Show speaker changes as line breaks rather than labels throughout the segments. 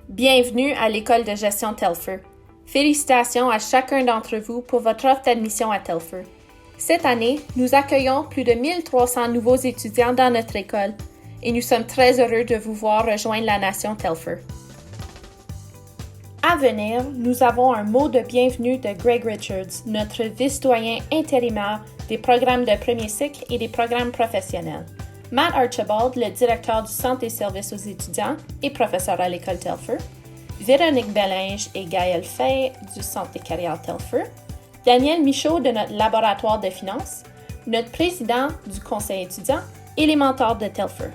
Bienvenue à l'École de gestion Telfer. Félicitations à chacun d'entre vous pour votre offre d'admission à Telfer. Cette année, nous accueillons plus de 1300 nouveaux étudiants dans notre école et nous sommes très heureux de vous voir rejoindre la nation Telfer. À venir, nous avons un mot de bienvenue de Greg Richards, notre vice-doyen intérimaire des programmes de premier cycle et des programmes professionnels. Matt Archibald, le directeur du Centre des services aux étudiants et professeur à l'École Telfer, Véronique Bellinge et Gaël Fay du Centre des carrières Telfer, Daniel Michaud de notre laboratoire de finances, notre président du conseil étudiant et les mentors de Telfer.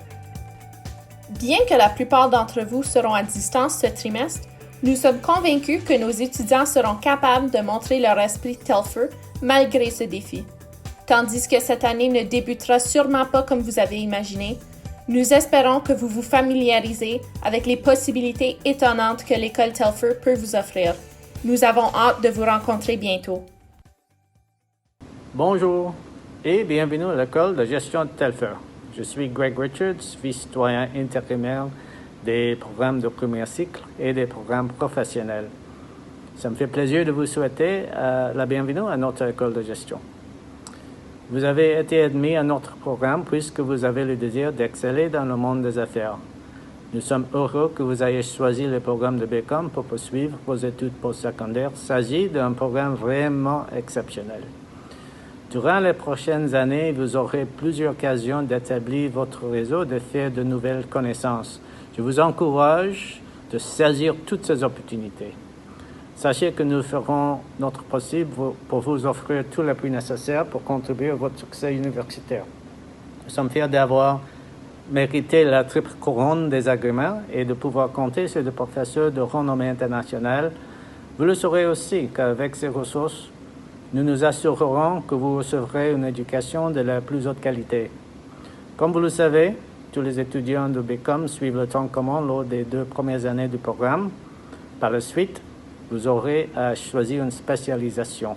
Bien que la plupart d'entre vous seront à distance ce trimestre, nous sommes convaincus que nos étudiants seront capables de montrer leur esprit Telfer malgré ce défi. Tandis que cette année ne débutera sûrement pas comme vous avez imaginé, nous espérons que vous vous familiarisez avec les possibilités étonnantes que l'école Telfer peut vous offrir. Nous avons hâte de vous rencontrer bientôt.
Bonjour et bienvenue à l'école de gestion Telfer. Je suis Greg Richards, vice-doyen intérimaire des programmes de premier cycle et des programmes professionnels. Ça me fait plaisir de vous souhaiter la bienvenue à notre école de gestion. Vous avez été admis à notre programme puisque vous avez le désir d'exceller dans le monde des affaires. Nous sommes heureux que vous ayez choisi le programme de BCom pour poursuivre vos études postsecondaires. Il s'agit d'un programme vraiment exceptionnel. Durant les prochaines années, vous aurez plusieurs occasions d'établir votre réseau, de faire de nouvelles connaissances. Je vous encourage de saisir toutes ces opportunités. Sachez que nous ferons notre possible pour vous offrir tout l'appui nécessaire pour contribuer à votre succès universitaire. Nous sommes fiers d'avoir mérité la triple couronne des agréments et de pouvoir compter sur des professeurs de renommée internationale. Vous le saurez aussi qu'avec ces ressources, nous nous assurerons que vous recevrez une éducation de la plus haute qualité. Comme vous le savez, tous les étudiants de BCom suivent le tronc commun lors des 2 premières années du programme. Par la suite, vous aurez à choisir une spécialisation.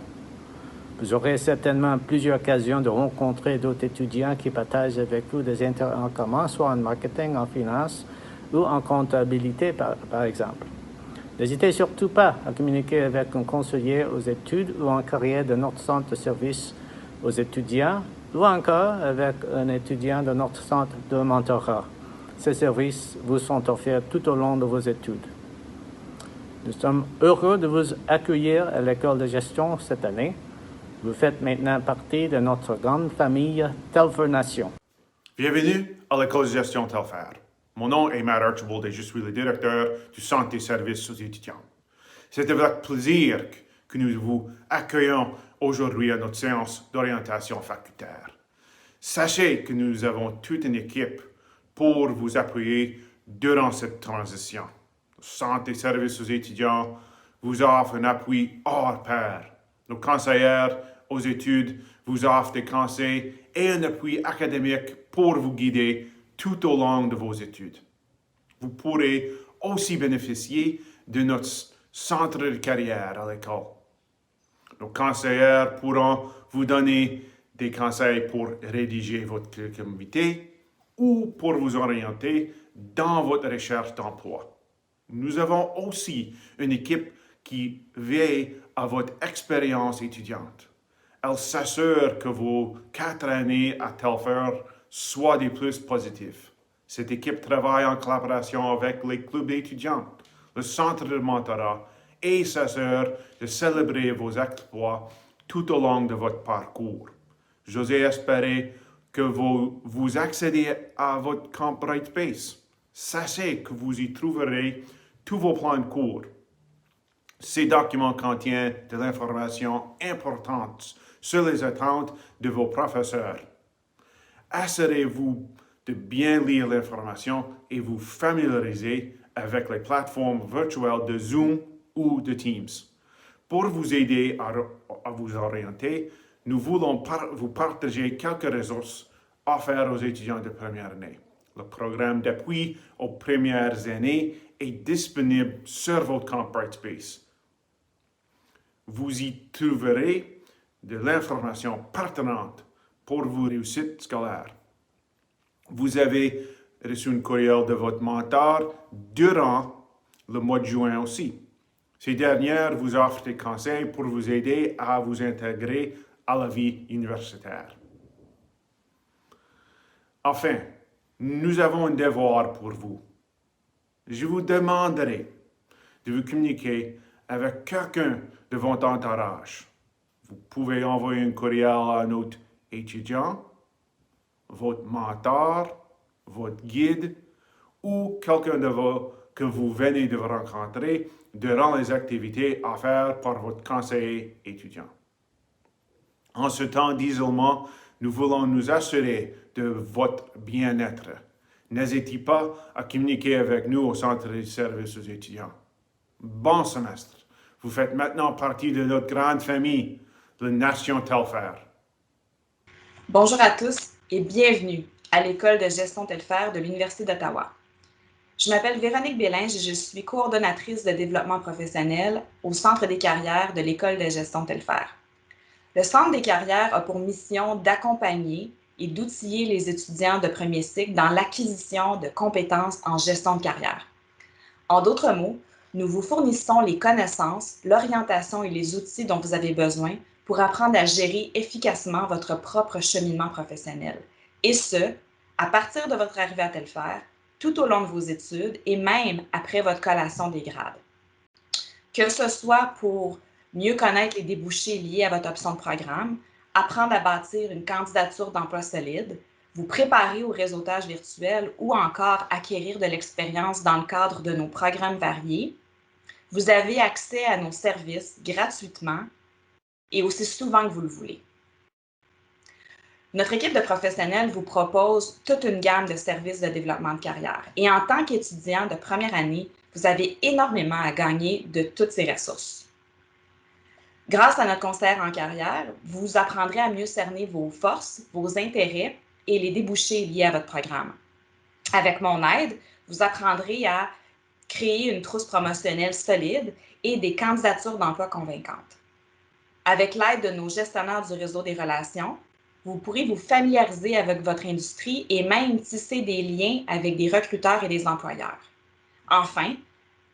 Vous aurez certainement plusieurs occasions de rencontrer d'autres étudiants qui partagent avec vous des intérêts en commun, soit en marketing, en finance ou en comptabilité, par exemple. N'hésitez surtout pas à communiquer avec un conseiller aux études ou en carrière de notre centre de service aux étudiants ou encore avec un étudiant de notre centre de mentorat. Ces services vous sont offerts tout au long de vos études. Nous sommes heureux de vous accueillir à l'école de gestion cette année. Vous faites maintenant partie de notre grande famille Telfer Nation.
Bienvenue à l'école de gestion Telfer. Mon nom est Matt Archibald et je suis le directeur du Centre des services aux étudiants. C'est avec plaisir que nous vous accueillons aujourd'hui à notre séance d'orientation facultaire. Sachez que nous avons toute une équipe pour vous appuyer durant cette transition. Le Centre des services aux étudiants vous offre un appui hors pair. Nos conseillères aux études vous offrent des conseils et un appui académique pour vous guider tout au long de vos études. Vous pourrez aussi bénéficier de notre centre de carrière à l'école. Nos conseillères pourront vous donner des conseils pour rédiger votre curriculum vitae ou pour vous orienter dans votre recherche d'emploi. Nous avons aussi une équipe qui veille à votre expérience étudiante. Elle s'assure que vos 4 années à Telfer soient des plus positifs. Cette équipe travaille en collaboration avec les clubs d'étudiants, le centre de mentorat et s'assure de célébrer vos exploits tout au long de votre parcours. J'ose espérer que vous accédez à votre camp Brightspace. Sachez que vous y trouverez tous vos plans de cours. Ces documents contiennent de l'information importante sur les attentes de vos professeurs. Assurez-vous de bien lire l'information et vous familiariser avec les plateformes virtuelles de Zoom ou de Teams. Pour vous aider à vous orienter, nous voulons vous partager quelques ressources offertes aux étudiants de première année. Le programme d'appui aux premières années est disponible sur votre compte Brightspace. Vous y trouverez de l'information pertinente pour vos réussites scolaires. Vous avez reçu un courriel de votre mentor durant le mois de juin aussi. Ces dernières vous offrent des conseils pour vous aider à vous intégrer à la vie universitaire. Enfin, nous avons un devoir pour vous. Je vous demanderai de vous communiquer avec quelqu'un de votre entourage. Vous pouvez envoyer un courriel à notre étudiant, votre mentor, votre guide ou quelqu'un que vous venez de rencontrer durant les activités à faire par votre conseiller étudiant. En ce temps d'isolement, nous voulons nous assurer de votre bien-être. N'hésitez pas à communiquer avec nous au Centre de services aux étudiants. Bon semestre. Vous faites maintenant partie de notre grande famille, la Nation Telfair.
Bonjour à tous et bienvenue à l'École de gestion Telfair de l'Université d'Ottawa. Je m'appelle Véronique Bélinge et je suis coordonnatrice de développement professionnel au Centre des carrières de l'École de gestion Telfair. Le Centre des carrières a pour mission d'accompagner et d'outiller les étudiants de premier cycle dans l'acquisition de compétences en gestion de carrière. En d'autres mots, nous vous fournissons les connaissances, l'orientation et les outils dont vous avez besoin pour apprendre à gérer efficacement votre propre cheminement professionnel. Et ce, à partir de votre arrivée à Telfair, tout au long de vos études et même après votre collation des grades. Que ce soit pour mieux connaître les débouchés liés à votre option de programme, apprendre à bâtir une candidature d'emploi solide, vous préparer au réseautage virtuel ou encore acquérir de l'expérience dans le cadre de nos programmes variés, vous avez accès à nos services gratuitement et aussi souvent que vous le voulez. Notre équipe de professionnels vous propose toute une gamme de services de développement de carrière. Et en tant qu'étudiant de première année, vous avez énormément à gagner de toutes ces ressources. Grâce à notre conseillère en carrière, vous apprendrez à mieux cerner vos forces, vos intérêts et les débouchés liés à votre programme. Avec mon aide, vous apprendrez à créer une trousse promotionnelle solide et des candidatures d'emploi convaincantes. Avec l'aide de nos gestionnaires du réseau des relations, vous pourrez vous familiariser avec votre industrie et même tisser des liens avec des recruteurs et des employeurs. Enfin,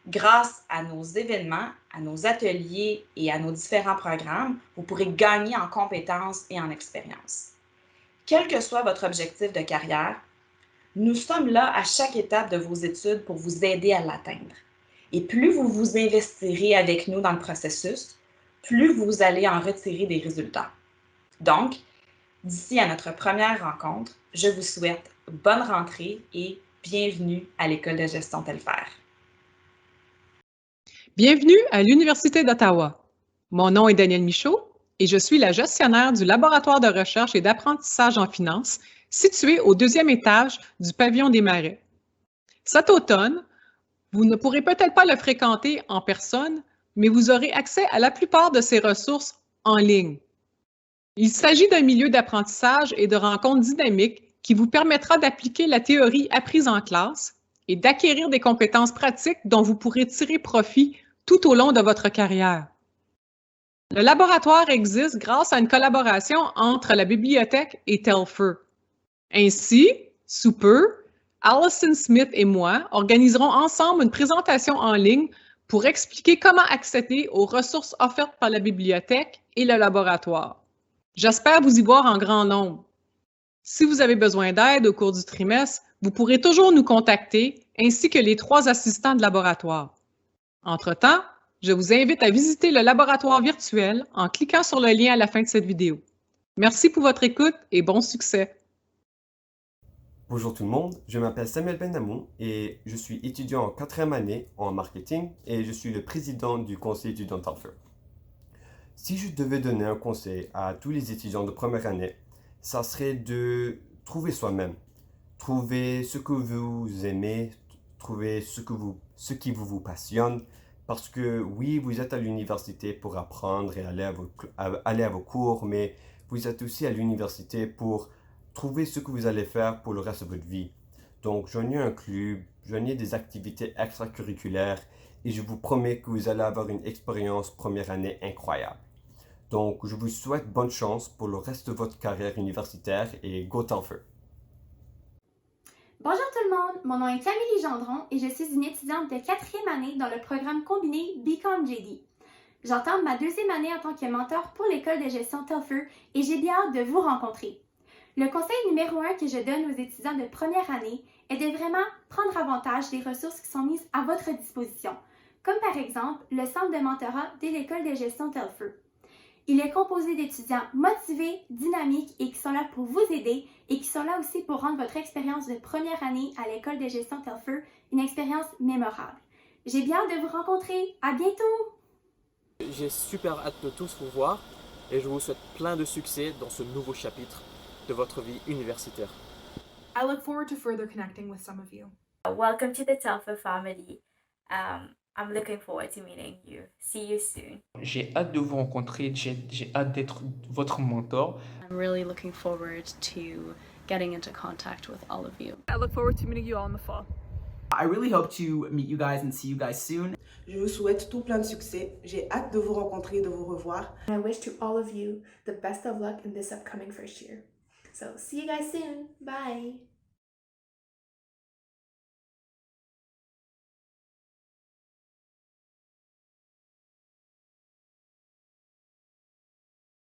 grâce à nos événements, à nos ateliers et à nos différents programmes, vous pourrez gagner en compétences et en expérience. Quel que soit votre objectif de carrière, nous sommes là à chaque étape de vos études pour vous aider à l'atteindre. Et plus vous vous investirez avec nous dans le processus, plus vous allez en retirer des résultats. Donc, d'ici à notre première rencontre, je vous souhaite bonne rentrée et bienvenue à l'École de gestion Telfair.
Bienvenue à l'Université d'Ottawa. Mon nom est Danielle Michaud et je suis la gestionnaire du laboratoire de recherche et d'apprentissage en finance situé au 2e étage du pavillon des Marais. Cet automne, vous ne pourrez peut-être pas le fréquenter en personne, mais vous aurez accès à la plupart de ces ressources en ligne. Il s'agit d'un milieu d'apprentissage et de rencontres dynamiques qui vous permettra d'appliquer la théorie apprise en classe et d'acquérir des compétences pratiques dont vous pourrez tirer profit tout au long de votre carrière. Le laboratoire existe grâce à une collaboration entre la bibliothèque et Telfair. Ainsi, sous peu, Allison Smith et moi organiserons ensemble une présentation en ligne pour expliquer comment accéder aux ressources offertes par la bibliothèque et le laboratoire. J'espère vous y voir en grand nombre. Si vous avez besoin d'aide au cours du trimestre, vous pourrez toujours nous contacter, ainsi que les 3 assistants de laboratoire. Entre-temps, je vous invite à visiter le laboratoire virtuel en cliquant sur le lien à la fin de cette vidéo. Merci pour votre écoute et bon succès!
Bonjour tout le monde, je m'appelle Samuel Benamou et je suis étudiant en 4e année en marketing et je suis le président du conseil étudiant Telfair. Si je devais donner un conseil à tous les étudiants de première année, ça serait de trouver soi-même. Trouver ce que vous aimez, trouver ce qui vous passionne. Parce que oui, vous êtes à l'université pour apprendre et aller à vos cours, mais vous êtes aussi à l'université pour trouver ce que vous allez faire pour le reste de votre vie. Donc, joignez un club, joignez des activités extracurriculaires et je vous promets que vous allez avoir une expérience première année incroyable. Donc, je vous souhaite bonne chance pour le reste de votre carrière universitaire et go Telfair!
Bonjour tout le monde, mon nom est Camille Gendron et je suis une étudiante de 4e année dans le programme combiné BCom JD. J'entame ma 2e année en tant que mentor pour l'école de gestion Telfer et j'ai bien hâte de vous rencontrer. Le conseil numéro 1 que je donne aux étudiants de première année est de vraiment prendre avantage des ressources qui sont mises à votre disposition, comme par exemple le centre de mentorat de l'école de gestion Telfer. Il est composé d'étudiants motivés, dynamiques et qui sont là pour vous aider et qui sont là aussi pour rendre votre expérience de première année à l'école de gestion Telfer une expérience mémorable. J'ai bien hâte de vous rencontrer. À bientôt!
J'ai super hâte de tous vous voir et je vous souhaite plein de succès dans ce nouveau chapitre de votre vie universitaire.
I look forward to further connecting with some of you.
Welcome to the Telfer family. I'm looking forward to meeting you. See you soon.
J'ai hâte de vous rencontrer, j'ai hâte d'être votre mentor.
I'm really looking forward to getting into contact with all of you.
I look forward to meeting you all in the fall.
I really hope to meet you guys and see you guys soon.
Je vous souhaite tout plein de succès. J'ai hâte de vous rencontrer et de vous revoir.
I wish to all of you the best of luck in this upcoming first year. So see you guys soon. Bye.